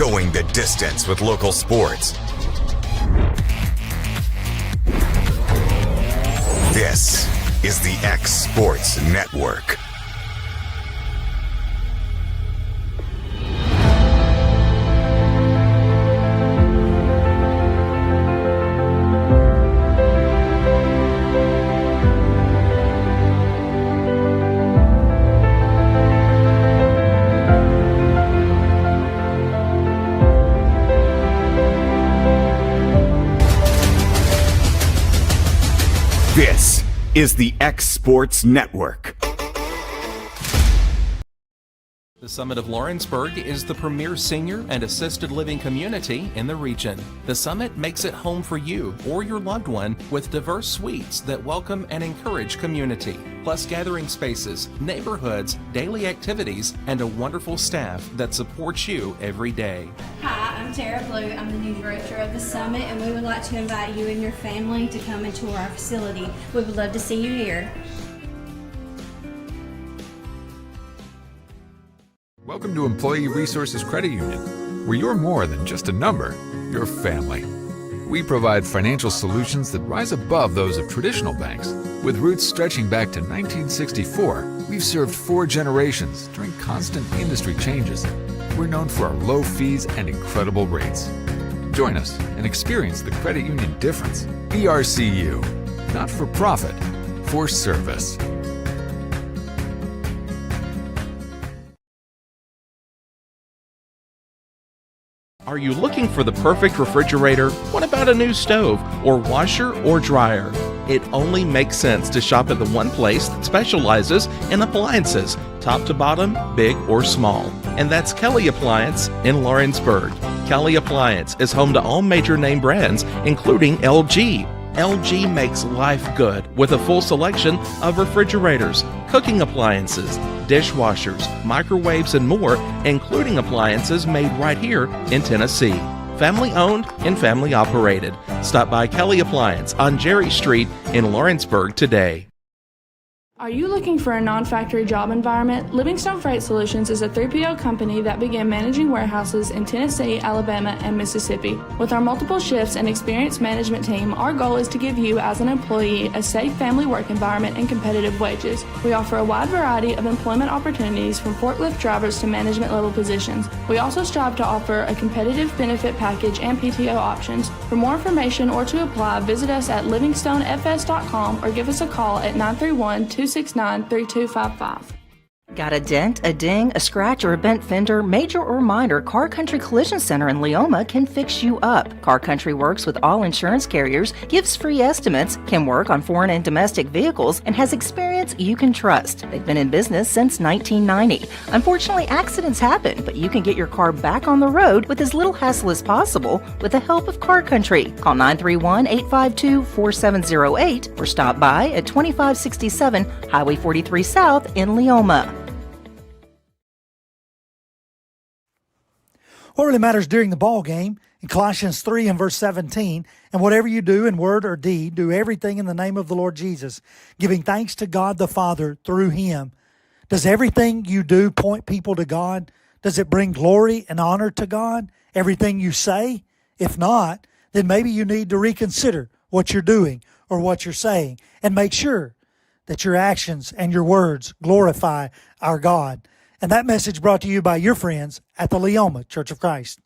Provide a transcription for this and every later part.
going the distance with local sports. This is the X Sports Network. This is the X Sports Network. The Summit of Lawrenceburg is the premier senior and assisted living community in the region. The Summit makes it home for you or your loved one with diverse suites that welcome and encourage community, plus gathering spaces, neighborhoods, daily activities, and a wonderful staff that supports you every day. Hi, I'm Tara Blue. I'm the new director of the Summit, and we would like to invite you and your family to come and tour our facility. We would love to see you here. Welcome to Employee Resources Credit Union, where you're more than just a number, you're family. We provide financial solutions that rise above those of traditional banks. With roots stretching back to 1964, we've served 4 generations during constant industry changes. We're known for our low fees and incredible rates. Join us and experience the credit union difference. ERCU, not for profit, for service. Are you looking for the perfect refrigerator? What about a new stove or washer or dryer? It only makes sense to shop at the one place that specializes in appliances, top to bottom, big or small. And that's Kelly Appliance in Lawrenceburg. Kelly Appliance is home to all major name brands, including LG. LG makes life good with a full selection of refrigerators, cooking appliances, dishwashers, microwaves, and more, including appliances made right here in Tennessee. Family owned and family operated. Stop by Kelly Appliance on Jerry Street in Lawrenceburg today. Are you looking for a non-factory job environment? Livingstone Freight Solutions is a 3PL company that began managing warehouses in Tennessee, Alabama, and Mississippi. With our multiple shifts and experienced management team, our goal is to give you, as an employee, a safe family work environment and competitive wages. We offer a wide variety of employment opportunities from forklift drivers to management level positions. We also strive to offer a competitive benefit package and PTO options. For more information or to apply, visit us at livingstonefs.com or give us a call at 931-269-3255. Got a dent, a ding, a scratch, or a bent fender? Major or minor, Car Country Collision Center in Leoma can fix you up. Car Country works with all insurance carriers, gives free estimates, can work on foreign and domestic vehicles, and has experience you can trust. They've been in business since 1990. Unfortunately, accidents happen, but you can get your car back on the road with as little hassle as possible with the help of Car Country. Call 931-852-4708 or stop by at 2567 Highway 43 South in Leoma. What really matters during the ball game, in Colossians 3 and verse 17, and whatever you do in word or deed, do everything in the name of the Lord Jesus, giving thanks to God the Father through Him. Does everything you do point people to God? Does it bring glory and honor to God? Everything you say? If not, then maybe you need to reconsider what you're doing or what you're saying and make sure that your actions and your words glorify our God. And that message brought to you by your friends at the Leoma Church of Christ.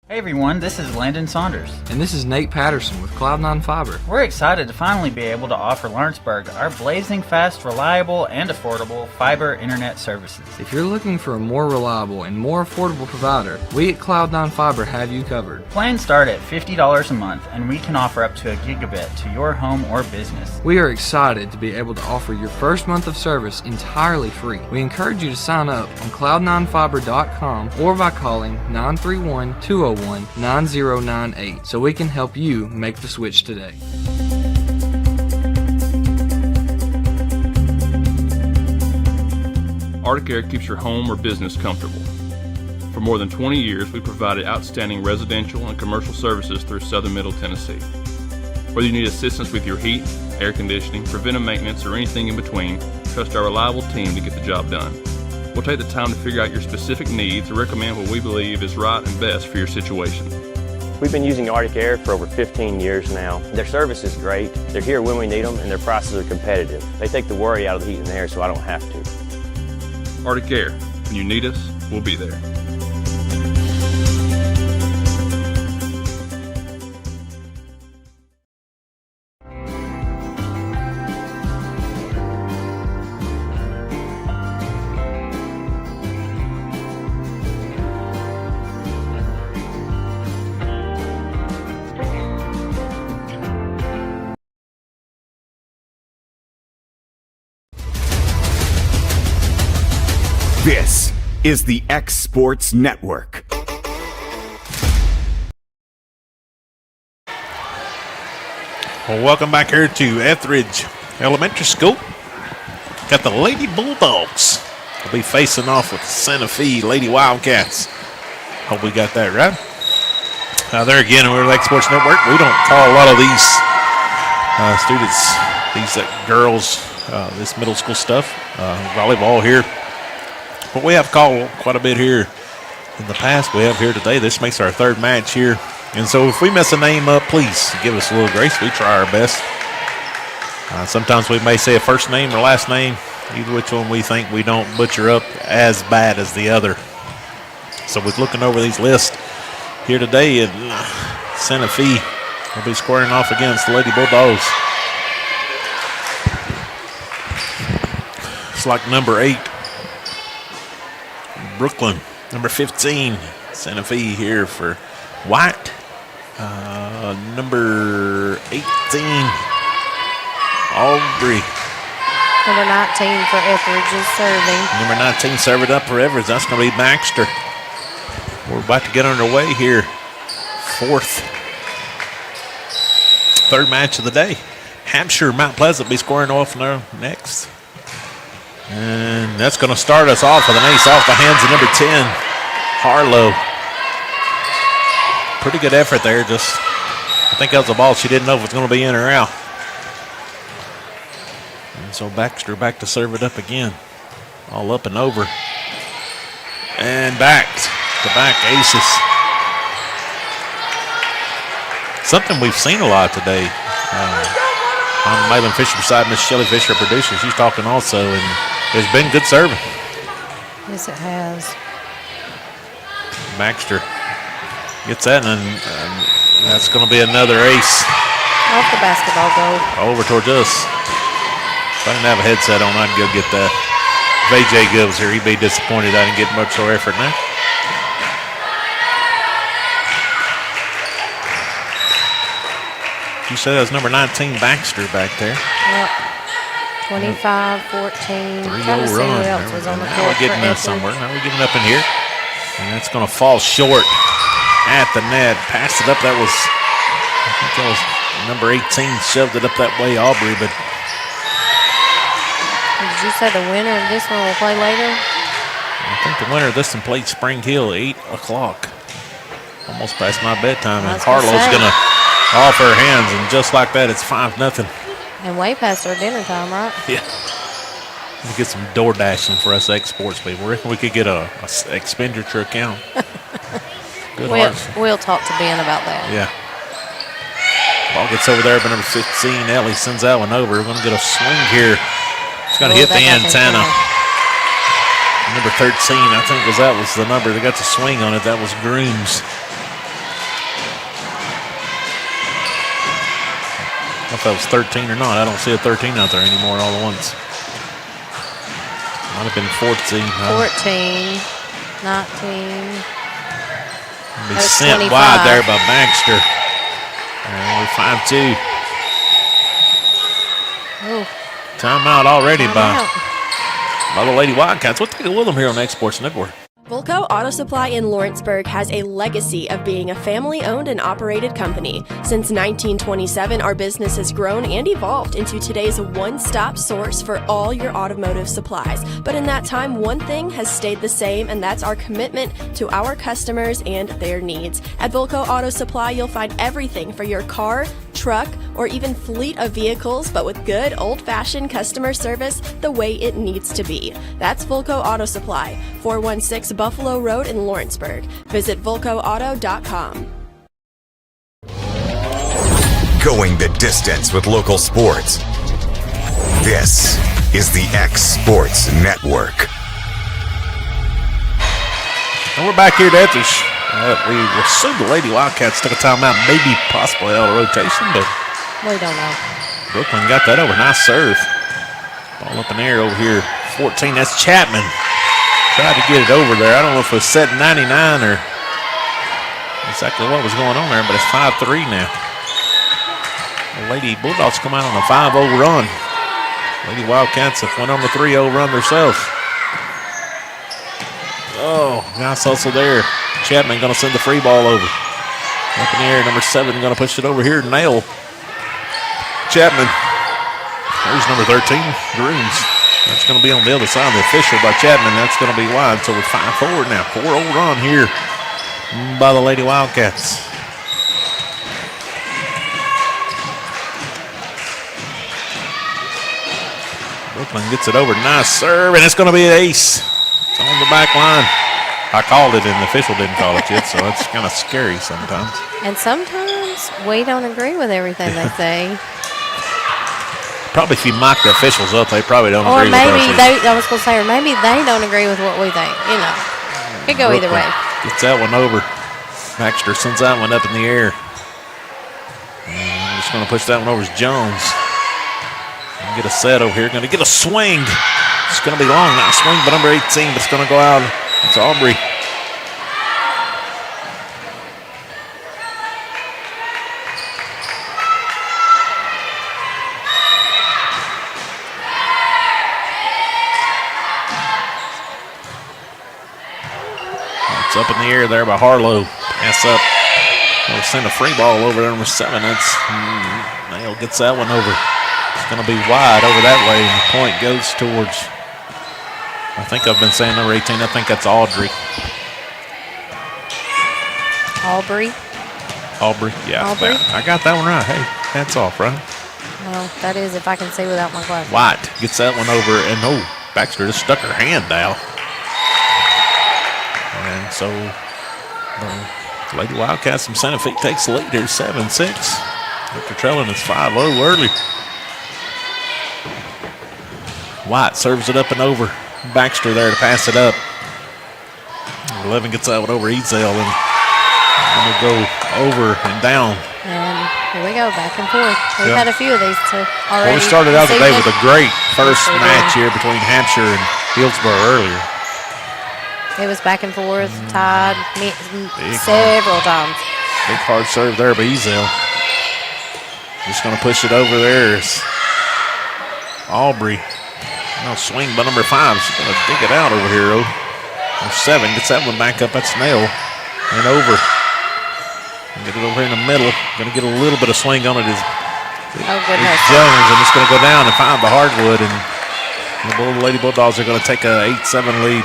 Hey everyone, this is Landon Saunders. And this is Nate Patterson with Cloud9 Fiber. We're excited to finally be able to offer Lawrenceburg our blazing fast, reliable, and affordable fiber internet services. If you're looking for a more reliable and more affordable provider, we at Cloud9 Fiber have you covered. Plans start at $50 a month, and we can offer up to a gigabit to your home or business. We are excited to be able to offer your first month of service entirely free. We encourage you to sign up on cloud9fiber.com or by calling 931-201-9098 so we can help you make the switch today. Arctic Air keeps your home or business comfortable. For more than 20 years, we provided outstanding residential and commercial services through southern Middle Tennessee. Whether you need assistance with your heat, air conditioning, preventive maintenance, or anything in between, trust our reliable team to get the job done. We'll take the time to figure out your specific needs and recommend what we believe is right and best for your situation. We've been using Arctic Air for over 15 years now. Their service is great. They're here when we need them, and their prices are competitive. They take the worry out of the heat and air, so I don't have to. Arctic Air. When you need us, we'll be there. This is the X Sports Network. Well, welcome back here to Ethridge Elementary School. Got the Lady Bulldogs. They'll be facing off with Santa Fe Lady Wildcats. Hope we got that right. There again, we're the X Sports Network. We don't call a lot of these students, these girls, this middle school stuff, volleyball here. But we have called quite a bit here in the past. We have here today. This makes our third match here. And so if we mess a name up, please give us a little grace. We try our best. Sometimes we may say a first name or last name, either which one we think we don't butcher up as bad as the other. So we're looking over these lists here today, and Santa Fe will be squaring off against the Lady Bulldogs. It's like number 8. Brooklyn, number 15, Santa Fe here for White. Number 18, Aubrey. Number 19 for Ethridge is serving. Number 19 serving up for Ethridge. That's going to be Baxter. We're about to get underway here. Third match of the day. Hampshire, Mount Pleasant be scoring off now next. And that's going to start us off with an ace off the hands of number 10, Harlow. Pretty good effort there. I think that was a ball she didn't know if it was going to be in or out. And so Baxter back to serve it up again. All up and over. And back to back aces. Something we've seen a lot today. On Malin Fisher beside Miss Shelley Fisher, producer. She's talking also, and it's been good serving. Yes, it has. Baxter gets that, and that's going to be another ace. Off the basketball goal. Over towards us. If I didn't have a headset on, I'd go get that. If AJ goes here, he'd be disappointed I didn't get much more effort now. You said that was number 19, Baxter, back there. Yep. 25, 14. 3-0 Trying to see run. who else was on the Now court we're getting for up Ethridge. somewhere. Now we're getting up in here. And that's going to fall short at the net. Passed it up. I think that was number 18 shoved it up that way, Aubrey. But did you say the winner of this one will play later? I think the winner of this one played Spring Hill at 8 o'clock. Almost past my bedtime. And Harlow's going to off her hands, and just like that, it's 5-0. And way past our dinner time, right? Yeah. We'll get some door dashing for us exports people. We reckon we could get a expenditure account. Good we'll talk to Ben about that. Yeah. Ball gets over there by number 15. Ellie sends that one over. We're going to get a swing here. It's going to hit the antenna. Number 13, I think that was the number that got the swing on it. That was Grooms. I don't know if that was 13 or not. I don't see a 13 out there anymore all at once. Might have been 14. 14, 19. Be sent 25. wide there by Baxter. And we're 5-2. Timeout already by the Lady Wildcats. We'll take it with them here on X Sports Network. Volco Auto Supply in Lawrenceburg has a legacy of being a family-owned and operated company. Since 1927, our business has grown and evolved into today's one-stop source for all your automotive supplies. But in that time, one thing has stayed the same, and that's our commitment to our customers and their needs. At Volco Auto Supply, you'll find everything for your car, truck, or even fleet of vehicles, but with good old-fashioned customer service the way it needs to be. That's Volco Auto Supply, 416 Buffalo Road in Lawrenceburg. Visit VolcoAuto.com. Going the distance with local sports. This is the X Sports Network. And we're back here at Ethridge. We assumed the Lady Wildcats took a timeout, maybe possibly out of rotation, but We don't know. Brooklyn got that over. Nice serve. Ball up in the air over here. 14, that's Chapman. Tried to get it over there. I don't know if it was set 99 or exactly what was going on there, but it's 5-3 now. The Lady Bulldogs come out on a 5-0 run. Lady Wildcats have went on the 3-0 run themselves. Oh, nice hustle there. Chapman going to send the free ball over. Up in the air, number 7 going to push it over here. Nail. Chapman. There's number 13, Grooms. That's going to be on the other side of the official by Chapman. That's going to be wide. So we're 5-4 now. 4-0 run here by the Lady Wildcats. Brooklyn gets it over. Nice serve, and it's going to be an ace. It's on the back line. I called it, and the official didn't call it yet, so it's kind of scary sometimes. And sometimes we don't agree with everything they say. Probably if you mock the officials up, they probably don't Or agree maybe with us. I was going to say, or maybe they don't agree with what we think. You know, could go either way. Gets that one over. Baxter sends that one up in the air. And I'm just going to push that one over to Jones. And get a set over here. Going to get a swing. It's going to be long. Not a swing, but number 18, but it's going to go out. It's Aubrey. It's up in the air there by Harlow. Pass up. They'll send a free ball over to number 7. That's Nail gets that one over. It's going to be wide over that way, and the point goes towards, I think I've been saying number 18. I think that's Audrey. Aubrey. Yeah. Aubrey. I got that one right. Hey, hats off, right? Well, that is if I can see without my glasses. White gets that one over, and Baxter just stuck her hand out. And so, Lady Wildcats from Santa Fe takes the lead here, 7-6. After trailing, it's 5-0 early. White serves it up and over. Baxter there to pass it up. 11 gets that one over Ezel, and going to go over and down. And here we go, back and forth. We've had a few of these already. Well, we started out the day with a great first match here between Hampshire and Hillsborough earlier. It was back and forth, tied several times. Big hard serve there by Ezel. Just going to push it over there. It's Aubrey. No swing by number 5. She's going to dig it out over here. Number 7 gets that one back up. That's Nail. And over. Get it over here in the middle. Going to get a little bit of swing on it is Jones. And it's going to go down and find the hardwood. And the Lady Bulldogs are going to take a 8-7 lead.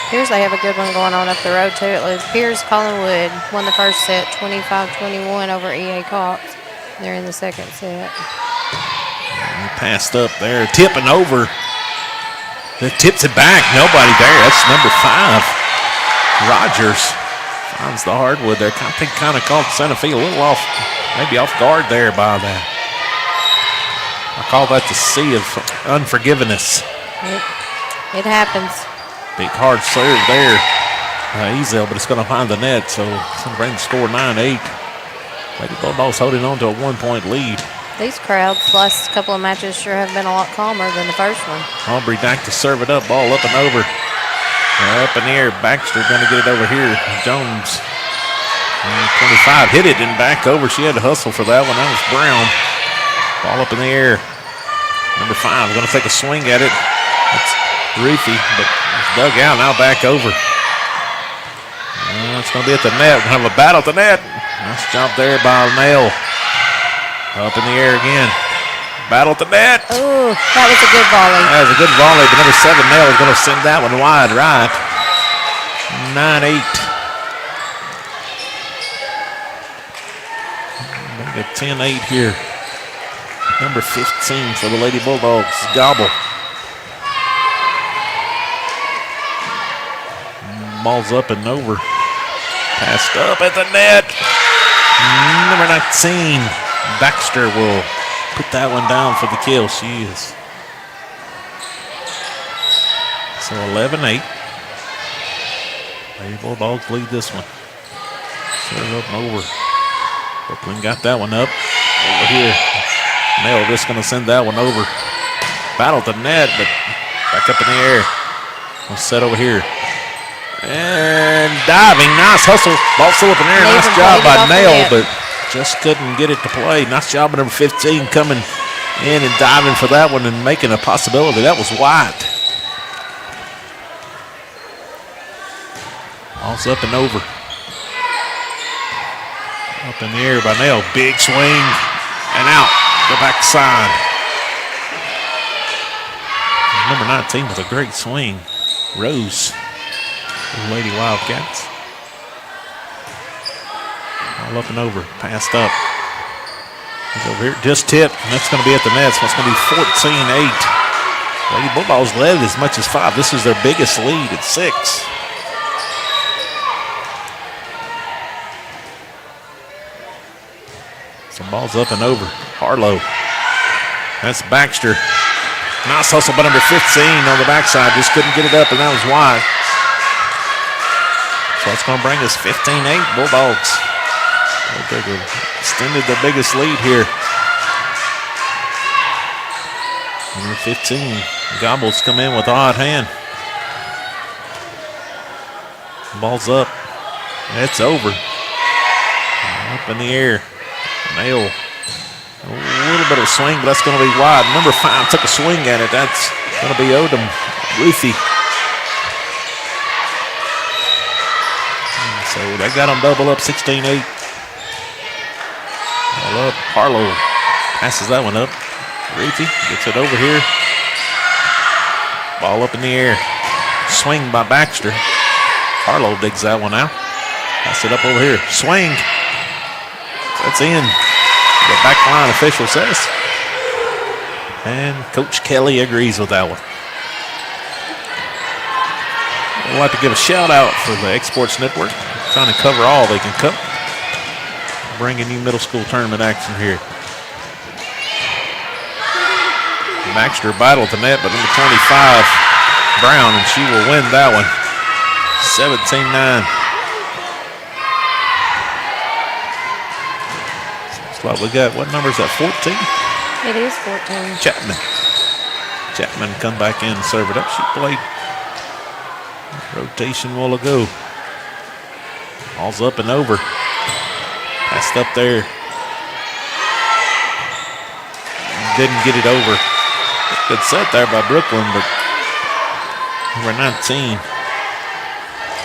Pierce, they have a good one going on up the road, too. It was Pierce Collingwood won the first set, 25-21 over EA Cox. They're in the second set. He passed up there, tipping over. It tips it back. Nobody there. That's number 5. Rogers finds the hardwood there. I think kind of caught Santa Fe a little off, maybe off guard there by that. I call that the sea of unforgiveness. It happens. Big hard serve there. Ezel, but it's going to find the net, so it's going to bring the score 9-8. Lady Bulldogs holding on to a 1-point lead. These crowds, last couple of matches sure have been a lot calmer than the first one. Aubrey back to serve it up, ball up and over. Up in the air, Baxter going to get it over here. Jones, 25, hit it and back over. She had to hustle for that one. That was Brown. Ball up in the air. Number 5 going to take a swing at it. That's Ruthie, but it's dug out, now back over. It's going to be at the net. We're going to have a battle at the net. Nice jump there by Nail. Up in the air again. Battle at the net. Oh, that was a good volley. That was a good volley, but number 7, Nail, is going to send that one wide right. 9-8. got 10-8 here. Number 15 for the Lady Bulldogs, Gobble. Ball's up and over. Passed up at the net. Number 19, Baxter will put that one down for the kill. She is. So 11-8. Lady Bulldogs lead this one. Serve up and over. Brooklyn got that one up. Over here. Nell just going to send that one over. Battle at the net, but back up in the air. We'll set over here. And diving. Nice hustle. Ball still up in the air. Nice job by Nell, but just couldn't get it to play. Nice job by number 15 coming in and diving for that one and making a possibility. That was wide. Ball's up and over. Up in the air by Nell. Big swing and out the backside. Number 19 with a great swing. Rose, the Lady Wildcats. All up and over. Passed up. He's over here. Just tipped. And that's going to be at the net. So it's going to be 14-8. Lady Bulldogs led as much as 5. This is their biggest lead at 6. Some balls up and over. Harlow. That's Baxter. Nice hustle by number 15 on the backside. Just couldn't get it up, and that was wide. So it's going to bring us 15-8 Bulldogs. They've extended the biggest lead here. Number 15. Gobble's come in with odd hand. Ball's up. It's over. Up in the air. Nail. A little bit of a swing, but that's going to be wide. Number 5 took a swing at it. That's going to be Odom. Ruthie. So they got them double up, 16-8. Ball up. Harlow passes that one up. Ruthie gets it over here. Ball up in the air. Swing by Baxter. Harlow digs that one out. Pass it up over here. Swing. That's in. The back line official says. And Coach Kelly agrees with that one. I'd like to give a shout out for the Exports Network. Trying to cover all they can cover. Bringing you middle school tournament action here. Baxter battled the net, but number 25, Brown, and she will win that one. 17-9. Like we got, what number is that, 14? It is 14. Chapman come back in and serve it up. She played rotation while ago. Ball's up and over. Passed up there. Didn't get it over. Good set there by Brooklyn, but number 19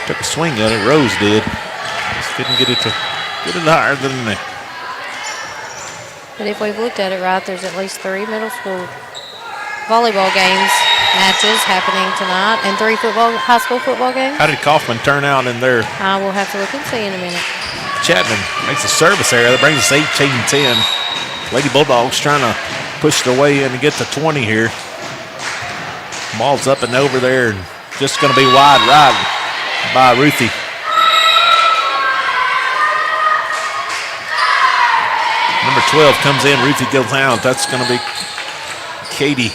took a swing at it. Rose did. Just couldn't get it higher than that. But if we've looked at it right, there's at least 3 middle school volleyball matches happening tonight, and 3 high school football games. How did Kaufman turn out in there? I will have to look and see in a minute. Chapman makes a service error. That brings us 18-10. Lady Bulldogs trying to push their way in to get to 20 here. Ball's up and over there, and just going to be wide right by Ruthie. Number 12 comes in. Ruthie goes out. That's going to be Katie.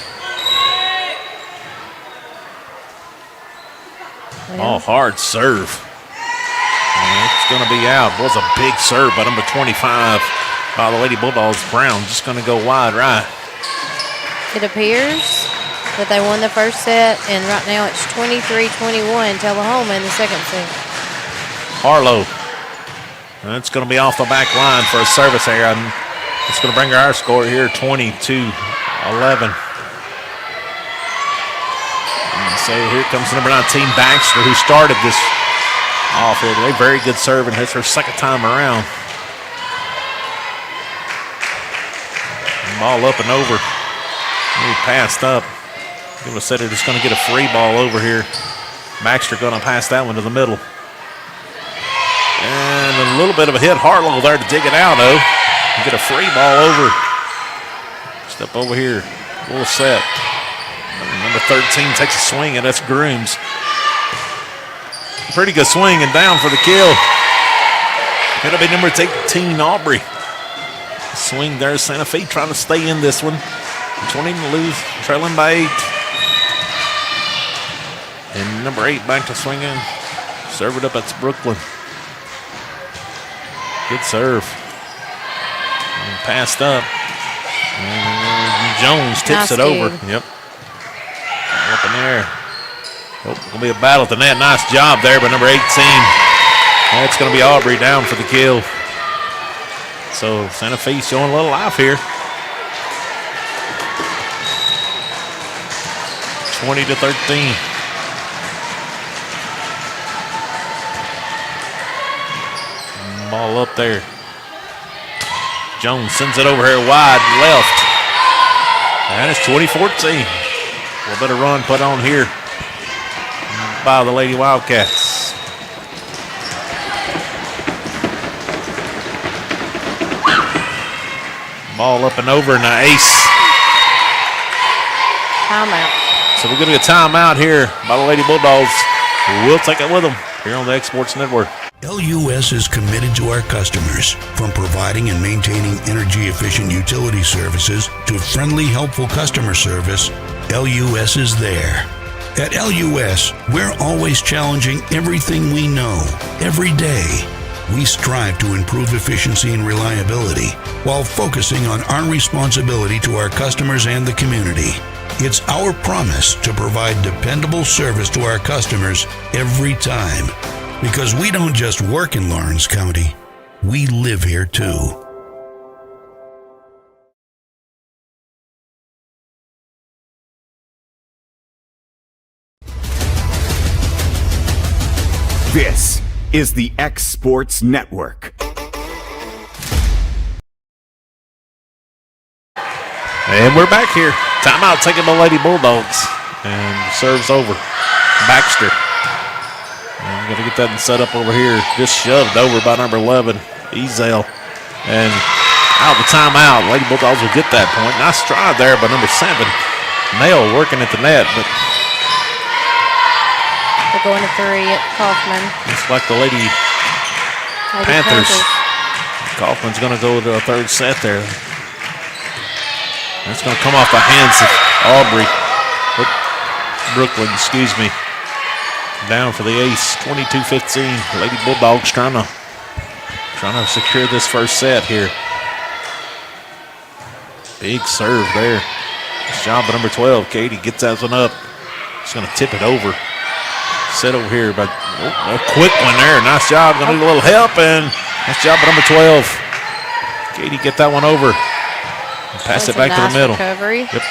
Oh, hard serve. And it's going to be out. It was a big serve by number 25 by the Lady Bulldogs. Brown just going to go wide right. It appears that they won the first set, and right now it's 23-21 Tullahoma in the second set. Harlow. That's going to be off the back line for a service error. It's going to bring our score here 22-11. So here comes number 19, Baxter, who started this off here. A very good serve, and it's her second time around. Ball up and over. He passed up. It was said it's going to get a free ball over here. Baxter going to pass that one to the middle. And a little bit of a hit. Harlow there to dig it out, though. Get a free ball over. Step over here. A little set. Number 13 takes a swing, and that's Grooms. Pretty good swing and down for the kill. It'll be number 18, Aubrey. Swing there, Santa Fe trying to stay in this one. 20 to lose, trailing by 8. And number 8 back to swinging. Serve it up, that's Brooklyn. Good serve. And passed up. And Jones tips it over. Yep. Up in there. Oh, gonna be a battle at the net. Nice job there by number 18. That's gonna be Aubrey down for the kill. So Santa Fe showing a little life here. 20-13. Ball up there. Jones sends it over here wide left. And it's 20-14. A little bit of run put on here by the Lady Wildcats. Ball up and over and an ace. Timeout. So we're going to get a timeout here by the Lady Bulldogs. We'll take it with them here on the X-Sports Network. LUS is committed to our customers, from providing and maintaining energy-efficient utility services to friendly, helpful customer service. LUS is there. At LUS, we're always challenging everything we know, every day. We strive to improve efficiency and reliability while focusing on our responsibility to our customers and the community. It's our promise to provide dependable service to our customers every time. Because we don't just work in Lawrence County, we live here too. This is the X-Sports Network. And we're back here. Timeout taken by Lady Bulldogs. And serves over. Baxter. I'm going to get that set up over here. Just shoved over by number 11, Ezel. And out of the timeout, Lady Bulldogs will get that point. Nice stride there by number 7, Nail, working at the net. But they're going to 3 at Kaufman. Looks like the Lady Panthers. Kaufman's going to go to a third set there. That's going to come off the hands of Aubrey. Brooklyn, excuse me. Down for the ace, 22-15. Lady Bulldogs trying to secure this first set here. Big serve there. Nice job by number 12. Katie gets that one up. She's going to tip it over. Set over here, but a quick one there. Nice job. Going to need a little help, and nice job by number 12. Katie get that one over. And pass it back to the middle. Recovery. Yep.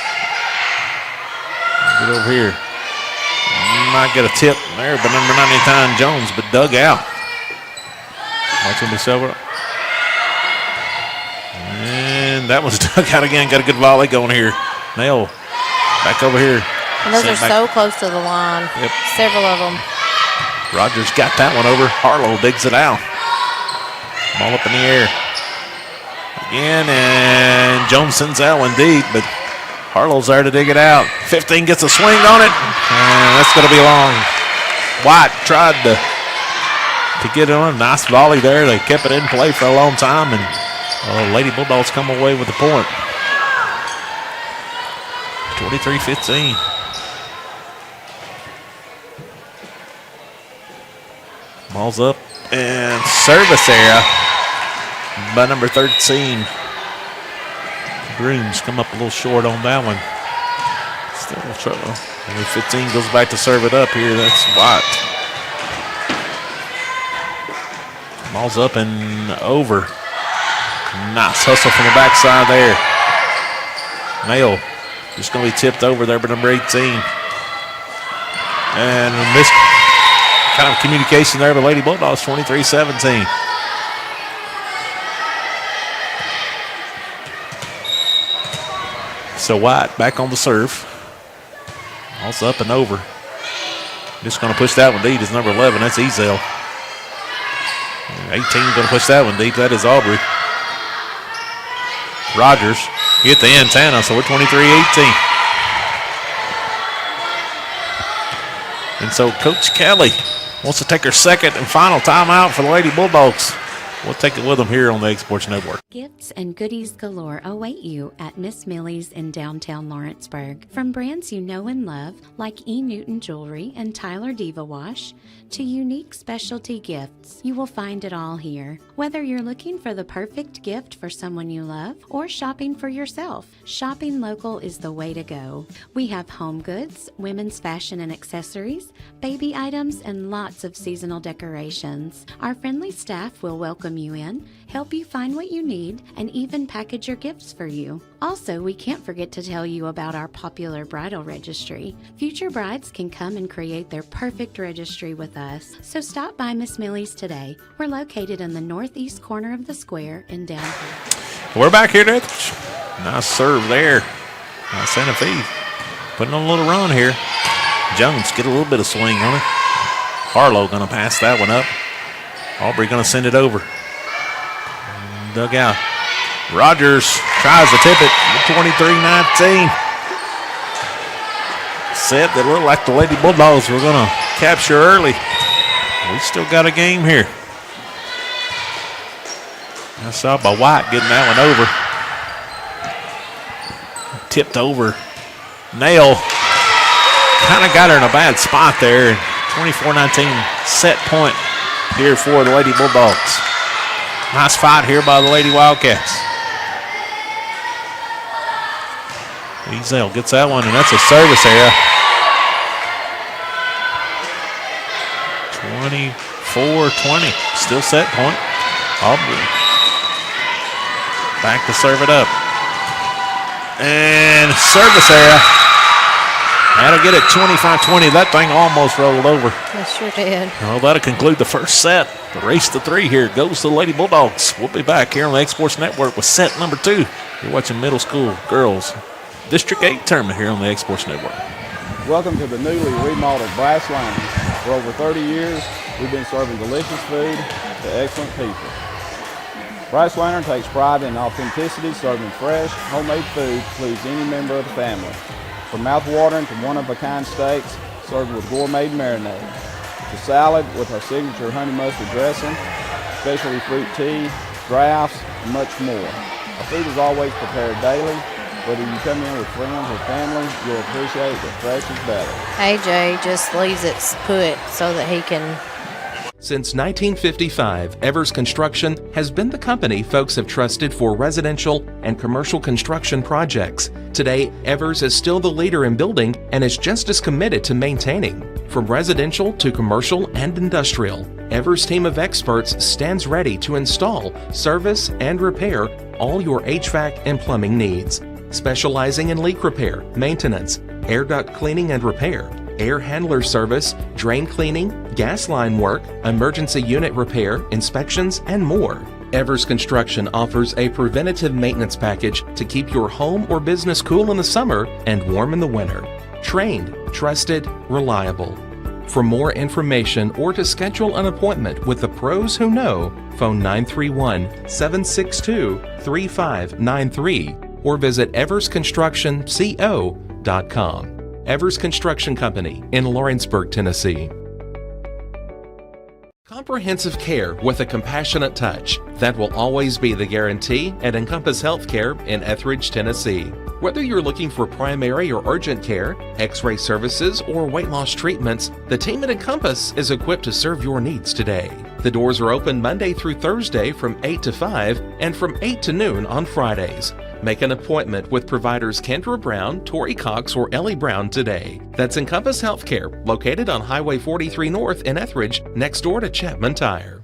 Get over here. Might get a tip there, but number 99 Jones, but dug out. Watch him be silver. And that was dug out again. Got a good volley going here. Nail back over here. And those are so close to the line. Yep. Several of them. Rogers got that one over. Harlow digs it out. Ball up in the air. Again, and Jones sends that one deep, but Harlow's there to dig it out. 15 gets a swing on it, and that's going to be long. White tried to get it on. Nice volley there. They kept it in play for a long time, and Lady Bulldogs come away with the point. 23-15. Ball's up, and service area by number 13. Grooms come up a little short on that one. Still in trouble. Number 15 goes back to serve it up here. That's White. Ball's up and over. Nice hustle from the backside there. Nail just going to be tipped over there by number 18. And missed kind of communication there by Lady Bulldogs, 23-17. So White back on the serve. Also up and over. Just going to push that one deep. It's number 11. That's Ezel. 18 going to push that one deep. That is Aubrey. Rogers hit the antenna, so we're 23-18. And so Coach Kelly wants to take her second and final timeout for the Lady Bulldogs. We'll take it with them here on the Egg Sports Network. Gifts and goodies galore await you at Miss Millie's in downtown Lawrenceburg. From brands you know and love, like E. Newton Jewelry and Tyler Diva Wash, to unique specialty gifts, you will find it all here. Whether you're looking for the perfect gift for someone you love or shopping for yourself, shopping local is the way to go. We have home goods, women's fashion and accessories, baby items, and lots of seasonal decorations. Our friendly staff will welcome you in, help you find what you need, and even package your gifts for you. Also, we can't forget to tell you about our popular bridal registry. Future brides can come and create their perfect registry with us. So stop by Miss Millie's today. We're located in the northeast corner of the square in downtown. We're back here at Ethridge. Nice serve there. Santa Fe putting on a little run here. Jones get a little bit of swing on it. Harlow going to pass that one up. Aubrey going to send it over. Dug out. Rogers tries to tip it. 23-19. Set that looked like the Lady Bulldogs were going to capture early. We still got a game here. I saw by White getting that one over. Tipped over. Nail kind of got her in a bad spot there. 24-19 set point here for the Lady Bulldogs. Nice fight here by the Lady Wildcats. Ezel gets that one, and that's a service error. 24-20, still set point. Aubrey back to serve it up. And service error. That'll get it 25-20. That thing almost rolled over. It sure did. Well, that'll conclude the first set. The race to three here goes to the Lady Bulldogs. We'll be back here on the Egg Sports Network with set number 2. You're watching middle school girls District 8 tournament here on the Egg Sports Network. Welcome to the newly remodeled Brass Lounge. For over 30 years, we've been serving delicious food to excellent people. Brass Lantern takes pride in authenticity, serving fresh, homemade food to please any member of the family. From mouth-watering to one-of-a-kind steaks served with gourmet marinade, to salad with our signature honey mustard dressing, specialty fruit tea, drafts, and much more. Our food is always prepared daily. Whether you come in with friends or family, you'll appreciate that fresh is better. AJ just leaves it put so that he can. Since 1955, Evers Construction has been the company folks have trusted for residential and commercial construction projects. Today, Evers is still the leader in building and is just as committed to maintaining. From residential to commercial and industrial, Evers' team of experts stands ready to install, service, and repair all your HVAC and plumbing needs. Specializing in leak repair, maintenance, air duct cleaning and repair, air handler service, drain cleaning, gas line work, emergency unit repair, inspections, and more. Evers Construction offers a preventative maintenance package to keep your home or business cool in the summer and warm in the winter. Trained, trusted, reliable. For more information or to schedule an appointment with the pros who know, phone 931-762-3593 or visit eversconstructionco.com. Evers Construction Company in Lawrenceburg, Tennessee. Comprehensive care with a compassionate touch. That will always be the guarantee at Encompass Healthcare in Ethridge, Tennessee. Whether you're looking for primary or urgent care, x-ray services, or weight loss treatments, the team at Encompass is equipped to serve your needs today. The doors are open Monday through Thursday from 8 to 5 and from 8 to noon on Fridays. Make an appointment with providers Kendra Brown, Tori Cox, or Ellie Brown today. That's Encompass Healthcare, located on Highway 43 North in Ethridge, next door to Chapman Tire.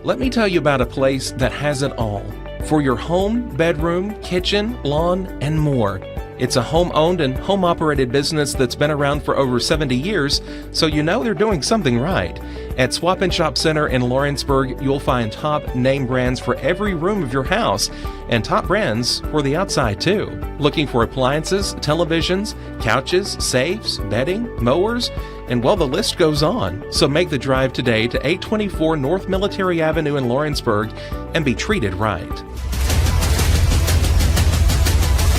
Let me tell you about a place that has it all. For your home, bedroom, kitchen, lawn, and more. It's a home-owned and home-operated business that's been around for over 70 years, so you know they're doing something right. At Swap and Shop Center in Lawrenceburg, you'll find top name brands for every room of your house, and top brands for the outside too. Looking for appliances, televisions, couches, safes, bedding, mowers, and well, the list goes on. So make the drive today to 824 North Military Avenue in Lawrenceburg and be treated right.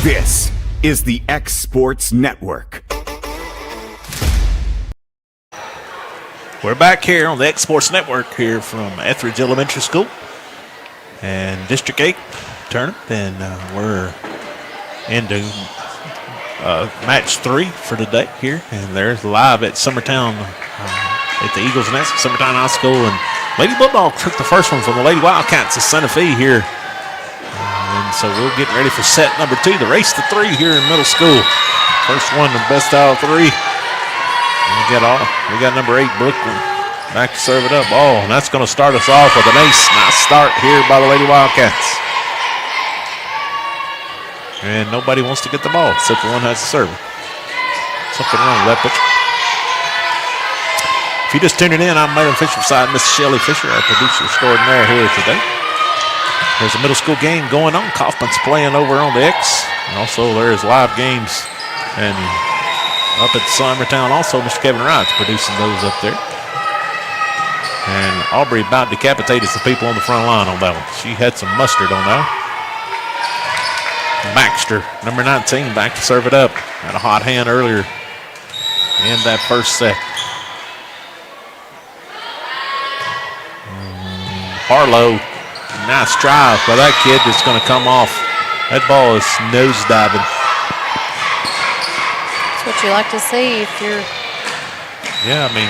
This is the X Sports Network. We're back here on the X Sports Network here from Ethridge Elementary School and District 8 tournament, and we're into match 3 for today here, and they're live at Summertown at the Eagles Nest, Summertown High School, and Lady Bulldog took the first one from the Lady Wildcats of Santa Fe here. And so we're getting ready for set number 2, the race to 3 here in middle school. First one, the best out of 3. And we got number 8, Brooklyn, back to serve it up. Oh, and that's going to start us off with an ace. Nice start here by the Lady Wildcats. And nobody wants to get the ball except the one has to serve it. Something wrong with that pitch. If you're just tuning in, I'm Marilyn Fisher beside Miss Shelley Fisher, our producer extraordinaire here today. There's a middle school game going on. Kaufman's playing over on the X. And also there's live games. And up at Summertown also, Mr. Kevin Wright's producing those up there. And Aubrey about decapitated some people on the front line on that one. She had some mustard on that one. Baxter, number 19, back to serve it up. Had a hot hand earlier in that first set. Harlow, nice drive by that kid that's going to come off. That ball is nose diving. That's what you like to see if you're Yeah, I mean.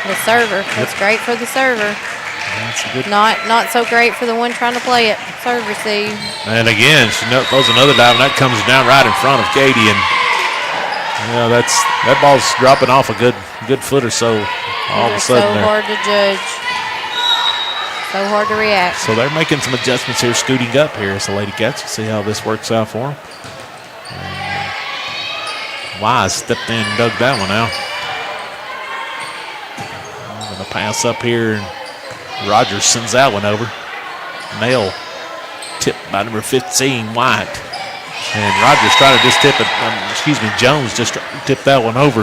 the server. That's great for the server. That's a good. Not so great for the one trying to play it. Server see. And again, she throws another dive, and that comes down right in front of Katie. And that ball's dropping off a good foot or so. All of a sudden, so hard to judge. So hard to react. So they're making some adjustments here, scooting up here as the Lady Cats. We'll see how this works out for them. Wise stepped in and dug that one out. I'm going to pass up here, and Rogers sends that one over. Nail tipped by number 15, White. And Rogers tried to just tip it. Jones just tipped that one over.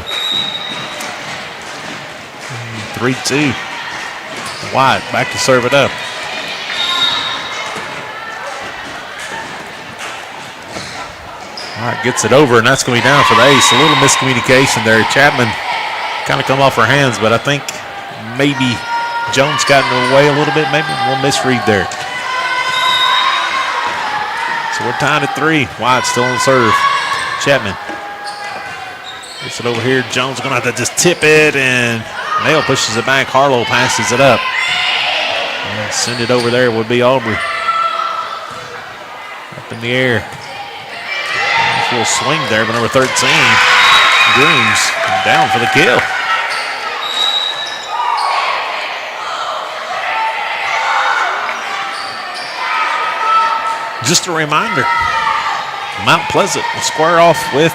3-2. White back to serve it up. All right, gets it over, and that's going to be down for the ace. A little miscommunication there. Chapman kind of come off her hands, but I think maybe Jones got in her way a little bit, maybe a little misread there. So we're tied at 3. White still on serve. Chapman gets it over here. Jones going to have to just tip it, and Nail pushes it back. Harlow passes it up. And send it over there would be Aubrey. Up in the air. Nice little swing there, but number 13, Grooms, down for the kill. Just a reminder, Mount Pleasant will square off with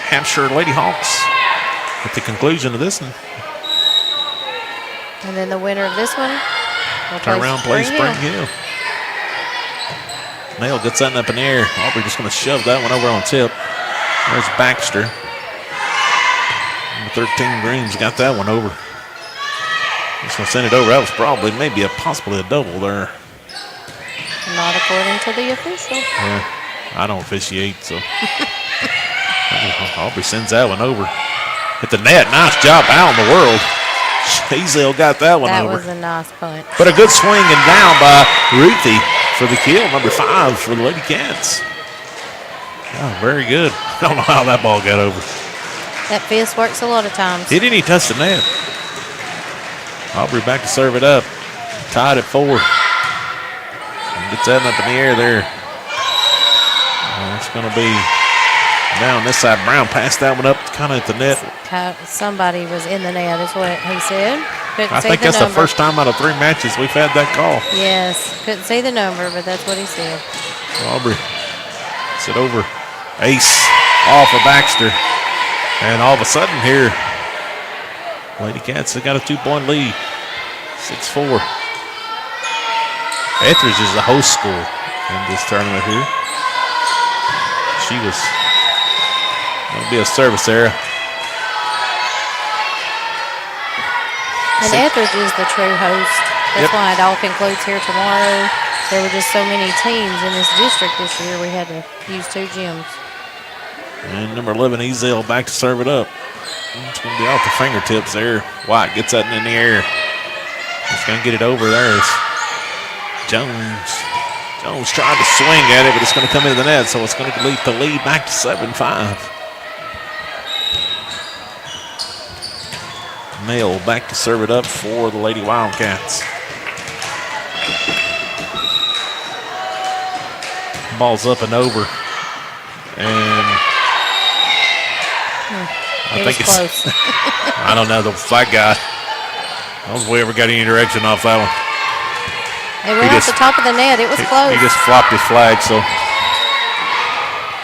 Hampshire Lady Hawks at the conclusion of this one. And then the winner of this one will play Spring Hill. Nail gets that up in the air. Aubrey just going to shove that one over on tip. There's Baxter. Number 13, Green's got that one over. Just going to send it over. That was probably possibly a double there. Not according to the official. Yeah, I don't officiate, so. Aubrey sends that one over. Hit the net. Nice job. How in the world? Hazel got that one over. That was a nice punch. But a good swing and down by Ruthie for the kill. Number 5 for the Lady Cats. Oh, very good. I don't know how that ball got over. That fist works a lot of times. He didn't even touch the net. Aubrey back to serve it up. Tied at 4. Gets that up in the air there. It's going to be down this side. Brown passed that one up kind of at the net. Somebody was in the net is what he said. I think that's the first time out of 3 matches we've had that call. Yes. Couldn't say the number, but that's what he said. Aubrey gets it over. Ace off of Baxter. And all of a sudden here, Lady Cats have got a 2-point lead. 6-4. Ethridge is the host school in this tournament here. She was going to be a service area. And Ethridge is the true host. That's why it all concludes here tomorrow. there were just so many teams in this district this year, we had to use 2 gyms. And number 11, Ezel, back to serve it up. It's going to be off the fingertips there. White gets that in the air. He's going to get it over there. It's Jones. Jones tried to swing at it, but it's going to come into the net, so it's going to lead the lead back to 7-5. Mail back to serve it up for the Lady Wildcats. Ball's up and over. And I think it's close. I don't know, the flag guy. I don't know if we ever got any direction off that one. They were off the top of the net. It was close. He just flopped his flag, so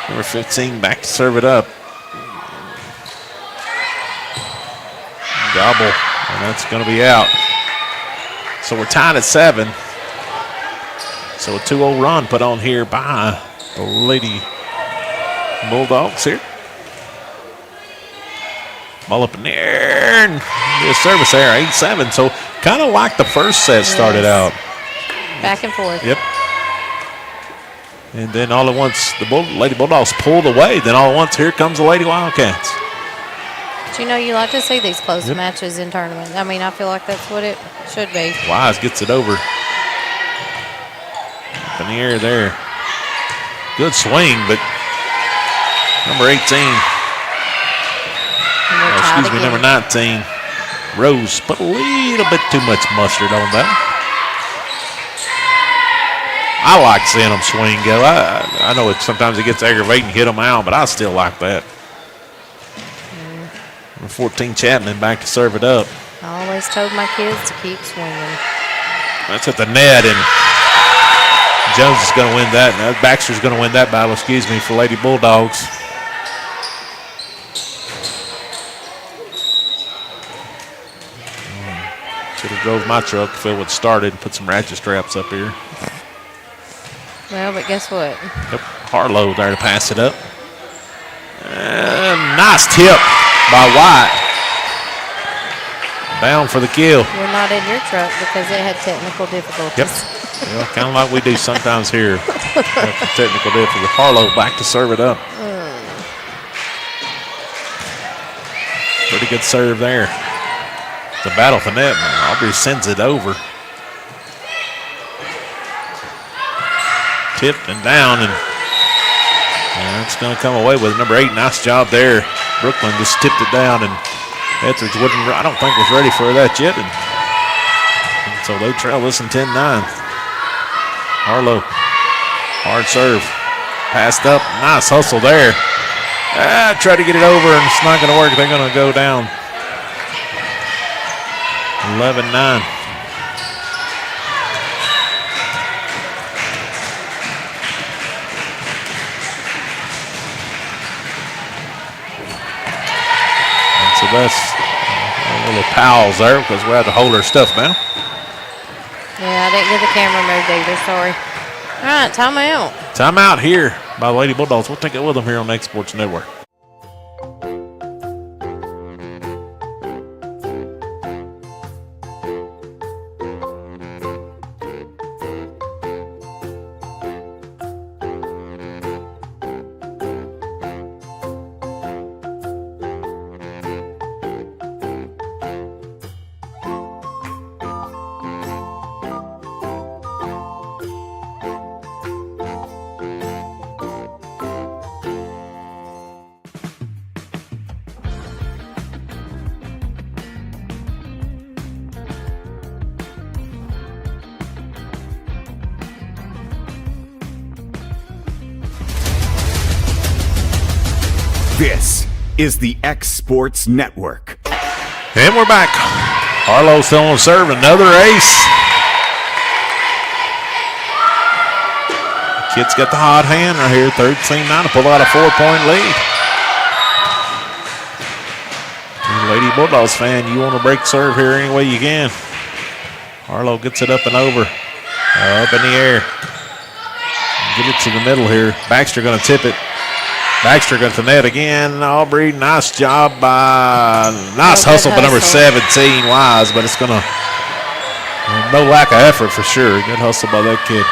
number 15 back to serve it up. Gobble, and that's going to be out. So we're tied at 7. So a 2-0 run put on here by the Lady Bulldogs here. Ball up in the air, and the service there, 8-7. So kind of like the first set started out. Back and forth. Yep. And then all at once, the Lady Bulldogs pulled away. Then all at once, here comes the Lady Wildcats. But you like to see these close matches in tournaments. I mean, I feel like that's what it should be. Wise gets it over. Up in the air there. Good swing, but number 18. Number 19. Rose put a little bit too much mustard on that. I like seeing them swing go. I know sometimes it gets aggravating, hit them out, but I still like that. Number 14, Chapman back to serve it up. I always told my kids to keep swinging. That's at the net, and Jones is going to win that. And Baxter's going to win that battle, for Lady Bulldogs. Should have drove my truck if it would have started and put some ratchet straps up here. Well, but guess what? Yep, Harlow there to pass it up. And nice tip by White. Bound for the kill. We're not in your truck because it had technical difficulties. Yep. Well, kind of like we do sometimes here. Technical difficulty. Harlow back to serve it up. Pretty good serve there. The battle for net. Aubrey sends it over. Tipped and down, and it's going to come away with number 8. Nice job there. Brooklyn just tipped it down, and Ethridge I don't think was ready for that yet. And so they trail this in 10-9. Harlow, hard serve. Passed up. Nice hustle there. Try to get it over, and it's not going to work. They're going to go down 11-9. So that's a little pals there because we had to hold our stuff down. Yeah, I didn't get the camera moved either, sorry. All right, timeout. Timeout here by the Lady Bulldogs. We'll take it with them here on X Sports Network. This is the X Sports Network. And we're back. Harlow still on serve, another ace. The kid's got the hot hand right here, 13-9 to pull out a 4-point lead. Lady Bulldogs fan, you want to break serve here any way you can. Harlow gets it up and over. Up in the air. Get it to the middle here. Baxter going to tip it. Baxter got the net again. Aubrey, nice job by, nice hustle by number 17, Wise, but it's going to, no lack of effort for sure. Good hustle by that kid.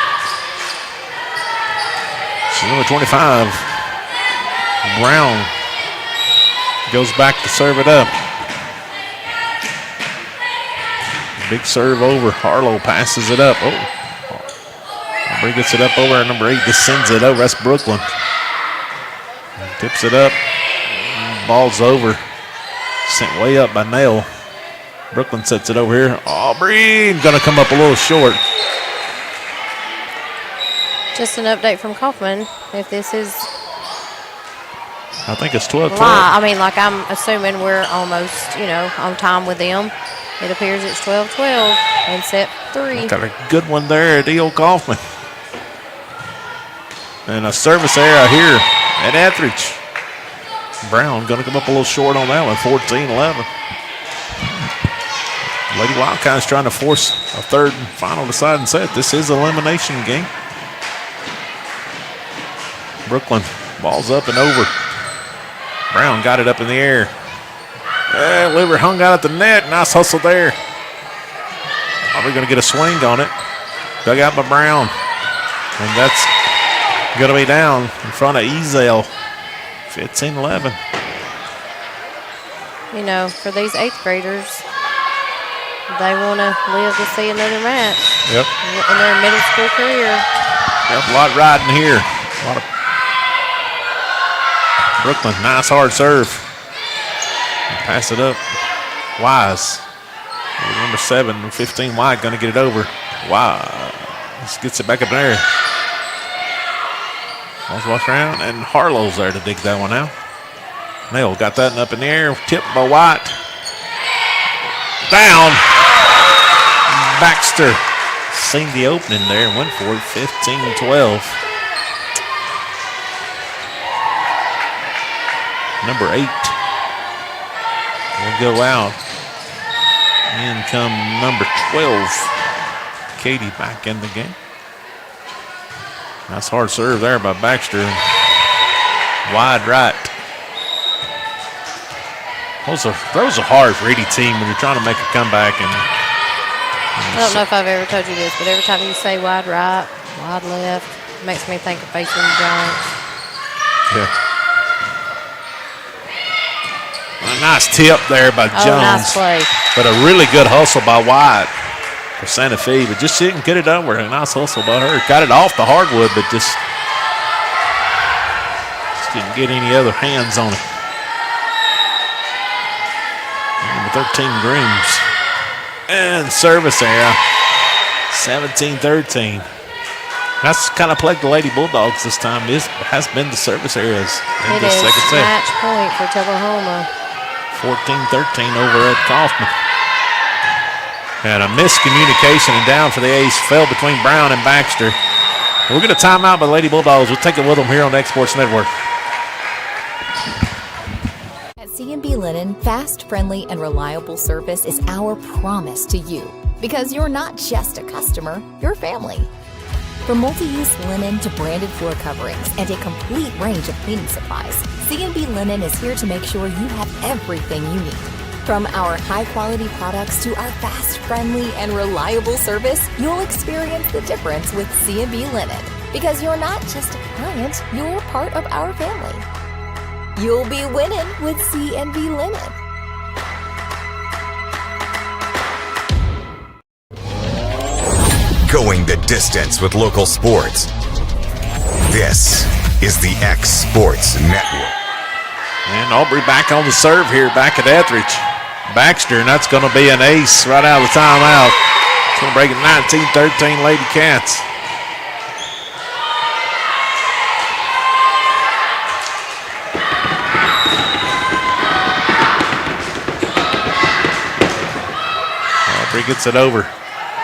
So number 25, Brown, goes back to serve it up. Big serve over. Harlow passes it up. Oh. Aubrey gets it up over. Number 8 just sends it over. That's Brooklyn. Tips it up. Ball's over. Sent way up by Nail. Brooklyn sets it over here. Aubrey going to come up a little short. Just an update from Kaufman. If this is... I think it's 12-12. I mean, like I'm assuming we're almost, on time with them. It appears it's 12-12 and set 3. Got a good one there at E.O. Kaufman. And a service error here at Ethridge. Brown going to come up a little short on that one, 14-11. Lady Wildcats trying to force a third and final deciding set. This is an elimination game. Brooklyn, ball's up and over. Brown got it up in the air. Liver hung out at the net. Nice hustle there. Probably going to get a swing on it. Dug out by Brown. And that's going to be down in front of Ezel. 15-11. For these 8th graders, they want to live to see another match. Yep. In their middle school career. Yep, a lot riding here. A lot of Brooklyn, nice hard serve. Pass it up. Wise. Number 7, 15 wide, going to get it over. Wise. Just gets it back up there. Let's watch around, and Harlow's there to dig that one out. Nail got that up in the air. Tipped by White. Down. Baxter seen the opening there and went for it. 15-12. Number 8 will go out. In come number 12. Katie back in the game. Nice hard serve there by Baxter. Wide right. Those are hard for any team when you're trying to make a comeback. I don't know if I've ever told you this, but every time you say wide right, wide left, it makes me think of facing the Giants. Yeah. A nice tip there by Jones. Nice play. But a really good hustle by White for Santa Fe, but just didn't get it over. A nice hustle by her. Got it off the hardwood, but just didn't get any other hands on it. Number 13, Grooms. And service error. 17-13. That's kind of plagued the Lady Bulldogs this time. It has been the service errors in this second set. Match point for Tullahoma. 14-13 over at Kaufman. And a miscommunication and down for the ace fell between Brown and Baxter. We're going to time out by Lady Bulldogs. We'll take it with them here on the Exports Network. At C&B Linen, fast, friendly, and reliable service is our promise to you. Because you're not just a customer, you're family. From multi-use linen to branded floor coverings and a complete range of cleaning supplies, C&B Linen is here to make sure you have everything you need. From our high-quality products to our fast, friendly, and reliable service, you'll experience the difference with C&B Linen. Because you're not just a client, you're part of our family. You'll be winning with C&B Linen. Going the distance with local sports. This is the X Sports Network. And Aubrey back on the serve here, back at Ethridge. Baxter, and that's going to be an ace right out of the timeout. It's going to break it 19-13 Lady Cats. Aubrey gets it over.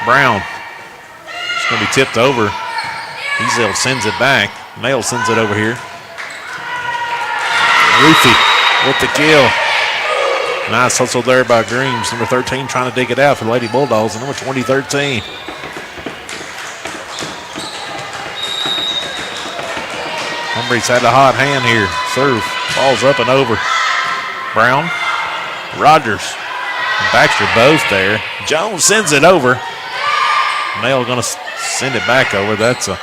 Brown. It's going to be tipped over. Ezel sends it back. Nail sends it over here. Ruthie with the kill. Nice hustle there by Grooms. Number 13 trying to dig it out for Lady Bulldogs. And number 20-13. Humbreys had a hot hand here. Serve. Ball's up and over. Brown. Rogers. And Baxter both there. Jones sends it over. Nail going to send it back over. That's a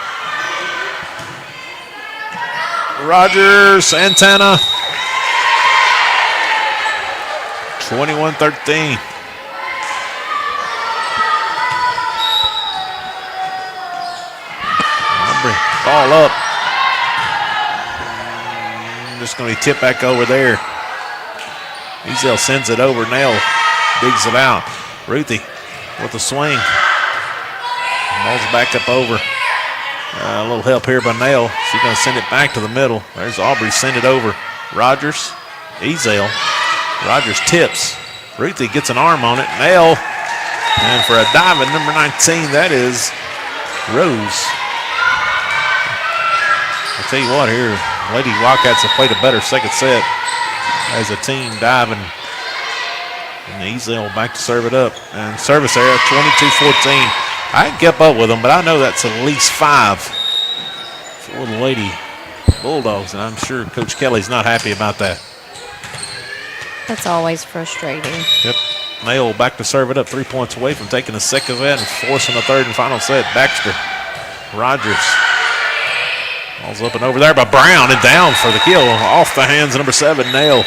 Rogers, Santana. 21-13. Ball up. Just going to be tipped back over there. Ezel sends it over. Nail digs it out. Ruthie with the swing. Ball's back up over. A little help here by Nail. She's going to send it back to the middle. There's Aubrey. Send it over. Rogers. Ezel. Rogers tips. Ruthie gets an arm on it. Nail. And for a dive at number 19, that is Rose. I'll tell you what here, Lady Wildcats have played a better second set as a team diving. And Ezel back to serve it up. And service error, 22-14. I ain't kept up with them, but I know that's at least 5 for the Lady Bulldogs, and I'm sure Coach Kelly's not happy about that. That's always frustrating. Yep. Nail back to serve it up, 3 points away from taking the second set and forcing the third and final set. Baxter, Rogers. Ball's up and over there by Brown and down for the kill. Off the hands of number 7, Nail.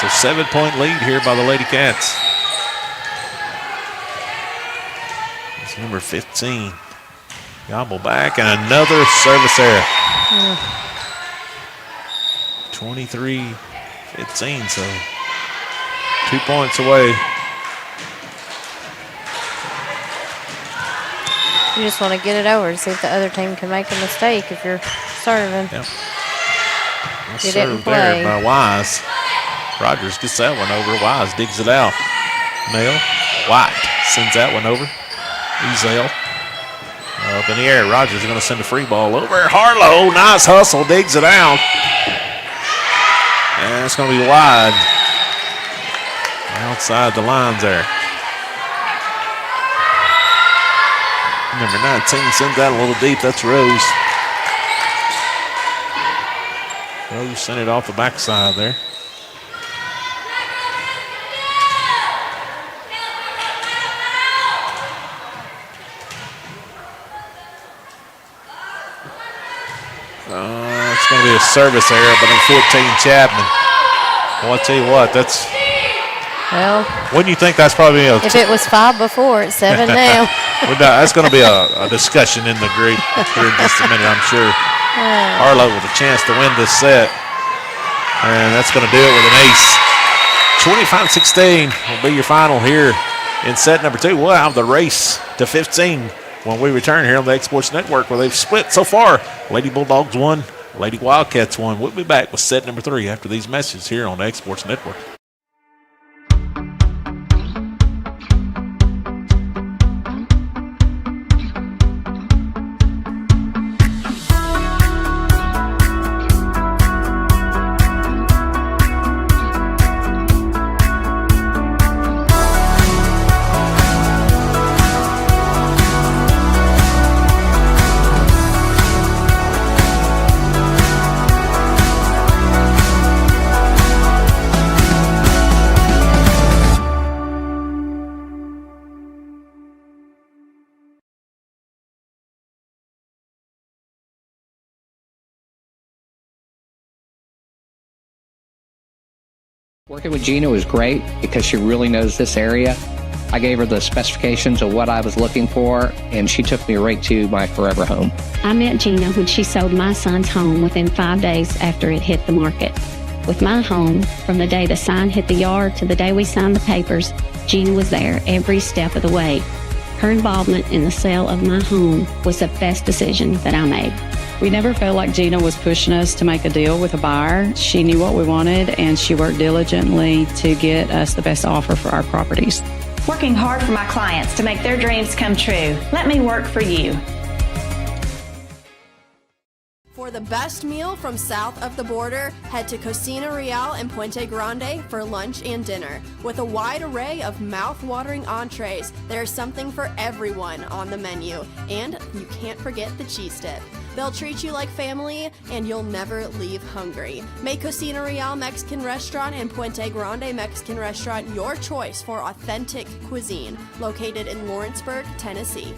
So 7-point lead here by the Lady Cats. It's number 15. Gobble back and another service error. 23-15, so 2 points away. You just want to get it over to see if the other team can make a mistake if you're serving. Yep. You didn't play. There by Wise. Rogers gets that one over. Wise digs it out. Nail. White sends that one over. Ezel. Up in the air. Rogers is going to send a free ball over. Harlow. Nice hustle. Digs it out. And it's going to be wide. Outside the lines there. Number 19 sends that a little deep. That's Rose. Rose sent it off the backside there. It's going to be a service error, but in 14, Chapman. Well, I'll tell you what, that's... Well, wouldn't you think that's probably a... If it was 5 before, it's 7 now. That's going to be a discussion in the group here in just a minute, I'm sure. Harlow with a chance to win this set. And that's going to do it with an ace. 25-16 will be your final here in set number 2. We'll have the race to 15 when we return here on the X Sports Network, where they've split so far. Lady Bulldogs won, Lady Wildcats won. We'll be back with set number 3 after these messages here on the X Sports Network. Working with Gina was great because she really knows this area. I gave her the specifications of what I was looking for, and she took me right to my forever home. I met Gina when she sold my son's home within 5 days after it hit the market. With my home, from the day the sign hit the yard to the day we signed the papers, Gina was there every step of the way. Her involvement in the sale of my home was the best decision that I made. We never felt like Gina was pushing us to make a deal with a buyer. She knew what we wanted, and she worked diligently to get us the best offer for our properties. Working hard for my clients to make their dreams come true. Let me work for you. For the best meal from south of the border, head to Cocina Real in Puente Grande for lunch and dinner. With a wide array of mouth-watering entrees, there's something for everyone on the menu. And you can't forget the cheese dip. They'll treat you like family, and you'll never leave hungry. Make Cocina Real Mexican Restaurant and Puente Grande Mexican Restaurant your choice for authentic cuisine, located in Lawrenceburg, Tennessee.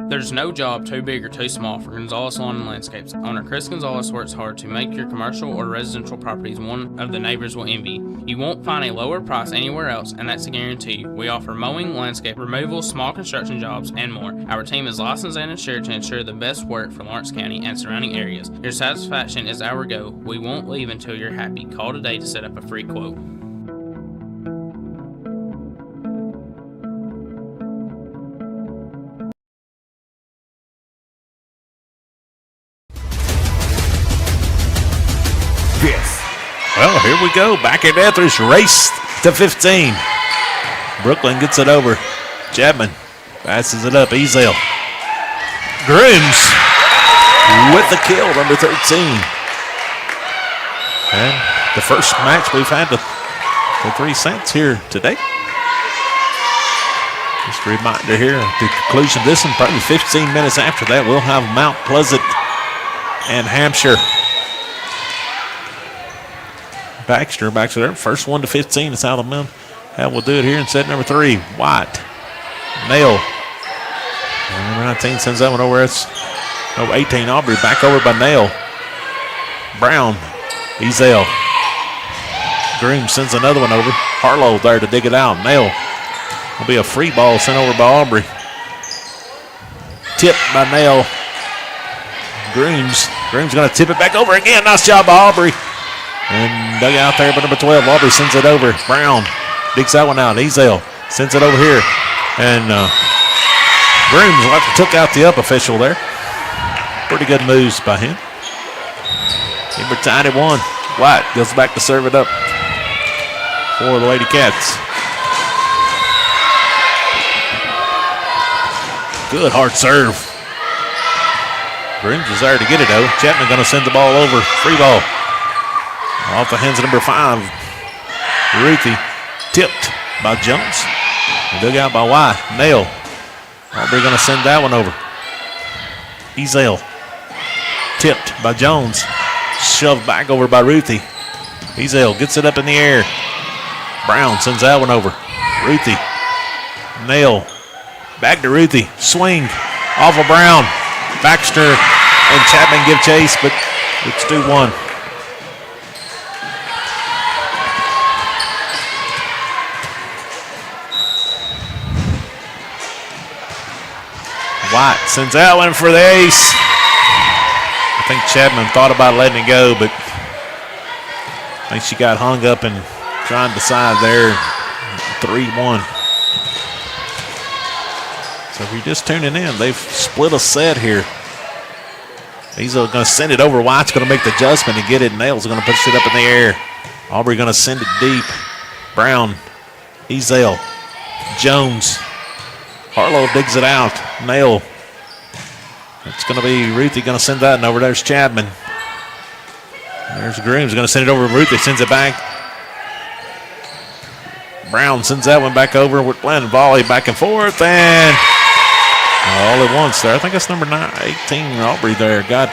There's no job too big or too small for Gonzalez Lawn and Landscapes. Owner Chris Gonzalez works hard to make your commercial or residential properties one of the neighbors will envy. You won't find a lower price anywhere else, and that's a guarantee. We offer mowing, landscape removal, small construction jobs, and more. Our team is licensed and insured to ensure the best work for Lawrence County and surrounding areas. Your satisfaction is our goal. We won't leave until you're happy. Call today to set up a free quote. Well, here we go. Back at Ethridge. Race to 15. Brooklyn gets it over. Chapman passes it up. Ezel. Grooms with the kill, number 13. And the first match we've had the 3 cents here today. Just a reminder here at the conclusion of this one, probably 15 minutes after that, we'll have Mount Pleasant and Hampshire. Baxter backs it up. First 1 to 15. It's out of them. How we'll do it here in set number 3. White. Nail. And number 19 sends that one over. It's 18. Aubrey back over by Nail. Brown. Ezel. Groom sends another one over. Harlow there to dig it out. Nail. Will be a free ball sent over by Aubrey. Tipped by Nail. Grooms going to tip it back over again. Nice job by Aubrey. And dug out there by number 12. Aubrey sends it over. Brown digs that one out. Ezel sends it over here. And Grooms took out the up official there. Pretty good moves by him. Number 91. White goes back to serve it up for the Lady Cats. Good hard serve. Grooms is there to get it though. Chapman going to send the ball over. Free ball. Off the hands of number 5. Ruthie tipped by Jones. Dug out by White. Nail. Aubrey going to send that one over. Ezel. Tipped by Jones. Shoved back over by Ruthie. Ezel gets it up in the air. Brown sends that one over. Ruthie. Nail. Back to Ruthie. Swing. Off of Brown. Baxter and Chapman give chase, but it's 2-1. White sends that one for the ace. I think Chapman thought about letting it go, but I think she got hung up and trying to decide there. 3-1. So if you're just tuning in, they've split a set here. He's going to send it over. White's going to make the adjustment and get it. Nail's going to push it up in the air. Aubrey going to send it deep. Brown. Ezel. Jones. Harlow digs it out. Nail. It's going to be Ruthie going to send that one over. There's Chapman. There's Grooms going to send it over. Ruthie sends it back. Brown sends that one back over. We're playing volley back and forth. And all at once there. I think that's number 18, Aubrey there. Got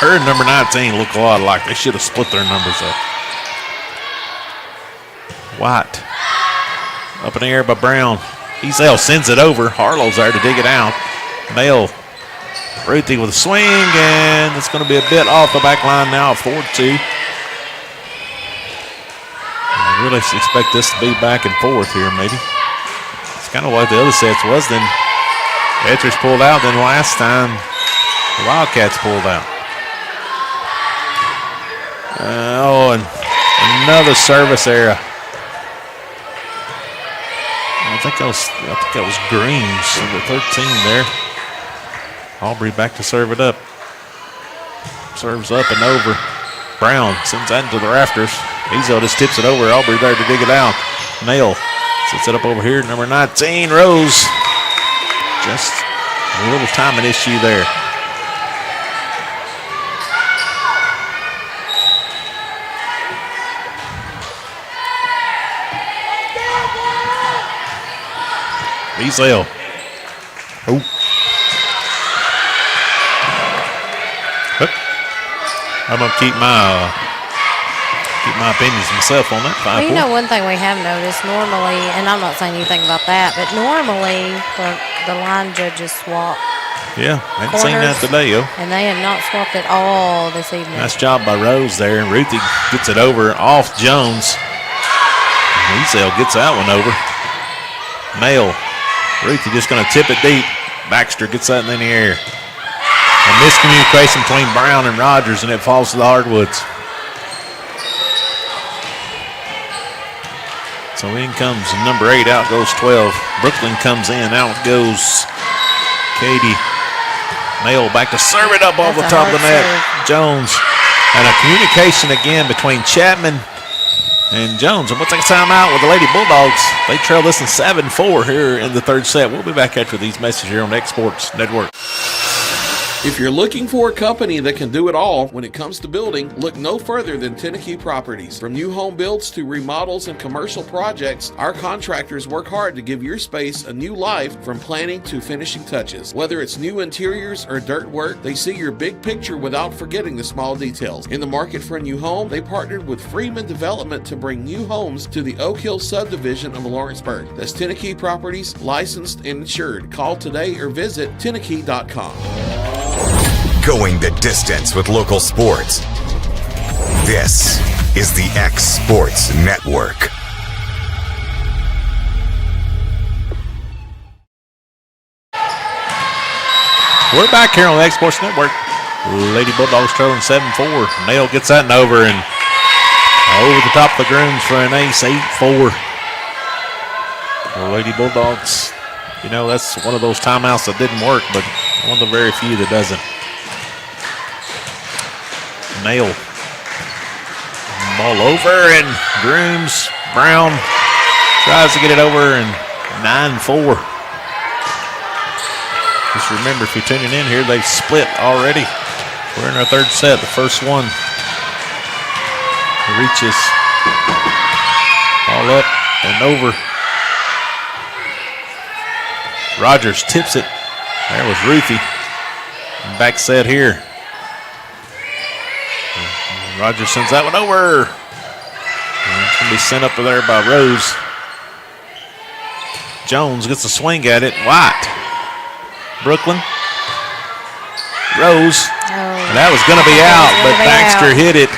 her and number 19 look a lot alike. They should have split their numbers up. White. Up in the air by Brown. Ezel sends it over. Harlow's there to dig it out. Nail. Ruthie with a swing, and it's going to be a bit off the back line now, 4-2. I really expect this to be back and forth here, maybe. It's kind of like the other sets was. Then Ethridge pulled out. Then last time, the Wildcats pulled out. And another service error. I think that was Greens, number 13 there. Aubrey back to serve it up. Serves up and over. Brown sends that into the rafters. Ezel just tips it over. Aubrey there to dig it out. Nail sets it up over here. Number 19, Rose. Just A little timing issue there. Easel. Oh. I'm going to keep my opinions myself on that. Well, you know, one thing we have noticed normally, and I'm not saying anything about that, but normally the line judges swap. Yeah, I haven't seen that today, yo. And they have not swapped at all this evening. Nice job by Rose there. And Ruthie gets it over off Jones. Easel gets that one over. Nail. Ruthie just going to tip it deep. Baxter gets that in the air. A miscommunication between Brown and Rogers, and it falls to the hardwoods. So in comes number 8, out goes 12. Brooklyn comes in, out goes Katie. Nail back to serve it up off the top of the net. Jones. And a communication again between Chapman and Jones. And we'll take a timeout with the Lady Bulldogs. They trail this in 7-4 here in the third set. We'll be back after these messages here on X Sports Network. If you're looking for a company that can do it all when it comes to building, look no further than Tenneke Properties. From new home builds to remodels and commercial projects, our contractors work hard to give your space a new life from planning to finishing touches. Whether it's new interiors or dirt work, they see your big picture without forgetting the small details. In the market for a new home, they partnered with Freeman Development to bring new homes to the Oak Hill subdivision of Lawrenceburg. That's Tenneke Properties, licensed and insured. Call today or visit Tenneke.com. Going the distance with local sports. This is the X Sports Network. We're back here on the X Sports Network. Lady Bulldogs trailing 7-4. Nail gets that and over, and over the top of the grooms for an ace, 8-4. The Lady Bulldogs, you know, that's one of those timeouts that didn't work, but one of the very few that doesn't. Nail. Ball over, and Grooms, Brown tries to get it over, and 9-4. Just remember, if you're tuning in here, they've split already. We're in our third set. The first one reaches all up and over. Rogers tips it. There was Ruthie. Back set here. Rogers sends that one over. And it's going to be sent up there by Rose. Jones gets a swing at it. White. Brooklyn. Rose. And that was going to be out, but Baxter hit it.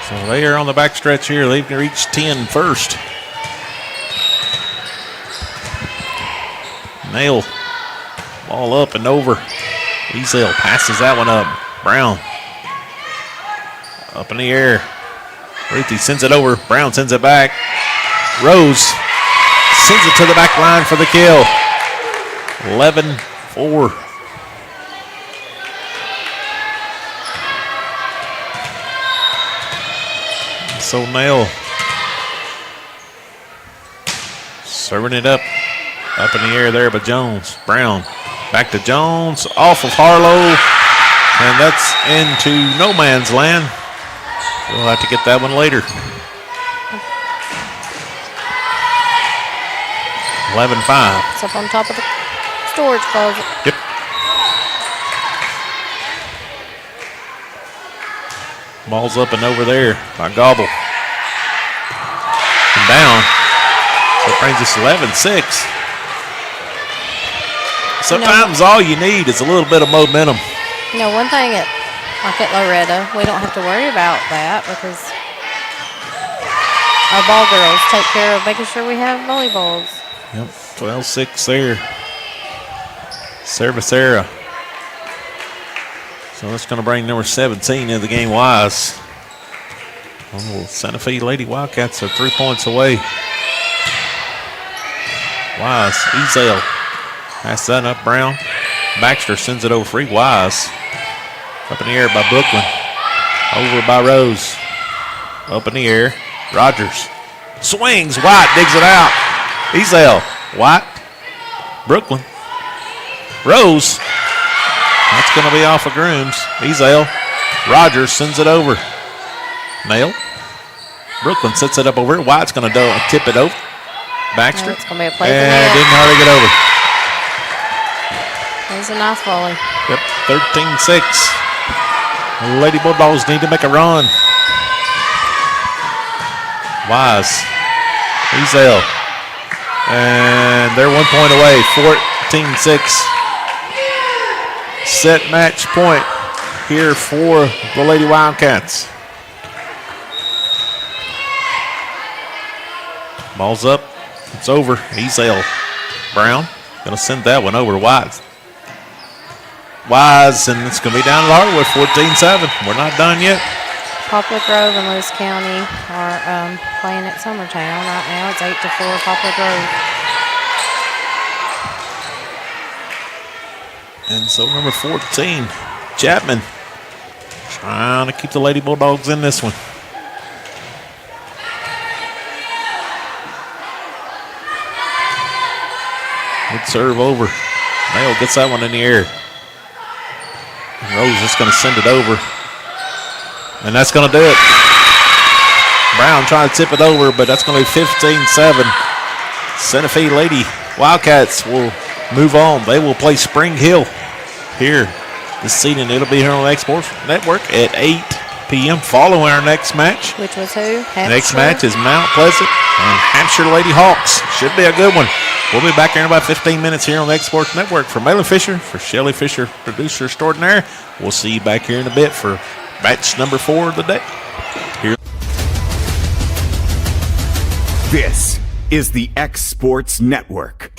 So they are on the back stretch here. They've reached 10 first. Nail. Ball up and over. Easel passes that one up. Brown. Up in the air. Ruthie sends it over. Brown sends it back. Rose sends it to the back line for the kill. 11-4. So Nail serving it up in the air there by Jones. Brown back to Jones, off of Harlow, and that's into no man's land. We'll have to get that one later. 11-5. It's up on top of the storage closet. Yep. Ball's up and over there by Gobble. And down. So it brings us 11-6. Sometimes all you need is a little bit of momentum. You know, one thing at Loretta, we don't have to worry about that because our ball girls take care of making sure we have volleyballs. Yep, 12-6 there. Service error. So that's going to bring number 17 into the game, Wise. Oh, Santa Fe Lady Wildcats are 3 points away. Wise, Easel. Pass that up, Brown. Baxter sends it over free. Wise. Up in the air by Brooklyn. Over by Rose. Up in the air. Rogers. Swings. White digs it out. Easel. White. Brooklyn. Rose. That's going to be off of Grooms. Ezel. Rogers sends it over. Nail. Brooklyn sets it up over here. White's going to tip it over. Baxter. It's going to be a play for and didn't hardly get over. It's a nice volley. Yep, 13-6. The Lady Bulldogs need to make a run. Wise. Ezel. And they're 1 point away. 14-6. Set match point here for the Lady Wildcats. Ball's up. It's over. Ezel. Brown going to send that one over to Wise. Wise, and it's going to be down to Hardwood, 14-7. We're not done yet. Poplar Grove and Lewis County are playing at Summertown right now. It's 8-4 Poplar Grove. And so number 14, Chapman, trying to keep the Lady Bulldogs in this one. Good serve over. Nail gets that one in the air. And Rose just going to send it over. And that's going to do it. Brown trying to tip it over, but that's going to be 15-7. Santa Fe Lady Wildcats will move on. They will play Spring Hill here this evening. It'll be here on the X-Sports Network at 8 p.m. following our next match. Which was who? Hampshire? Next match is Mount Pleasant and Hampshire Lady Hawks. Should be a good one. We'll be back here in about 15 minutes here on the X-Sports Network. For Malin Fisher, for Shelly Fisher, producer extraordinaire, we'll see you back here in a bit for match number 4 of the day. Here. This is the X-Sports Network.